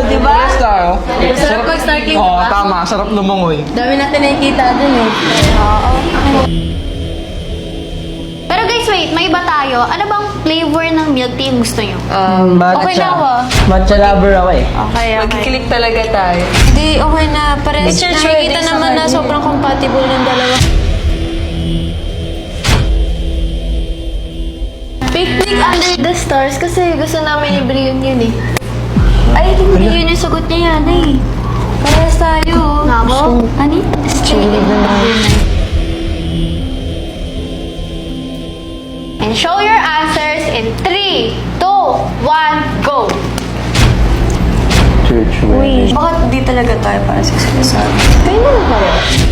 Diba? Yes tayo. Sarap mag-snorkeling, Oo, diba? tama. Sarap lumangoy. Dami natin nakikita dun eh. Oo. Pero guys, wait. May iba tayo. Ano bang flavor ng milk tea yung gusto nyo? Okay na ba? Matcha lover ako eh. Okay, okay. Magkikilig talaga tayo. Hindi, okay na. Parehas Mr. nakikita Shredder sa naman na kanya. sobrang compatible ng dalawa. Picnic under the stars kasi gusto namin ni Brion yun eh. Ay, hindi yun yung sagot niya yan eh. Parehas tayo. Nako? Ano? Stay in the night. And show your answers in 3, 2, 1, go! Church wedding. Bakit di talaga tayo para sa isasabi? Kayo naman pareho.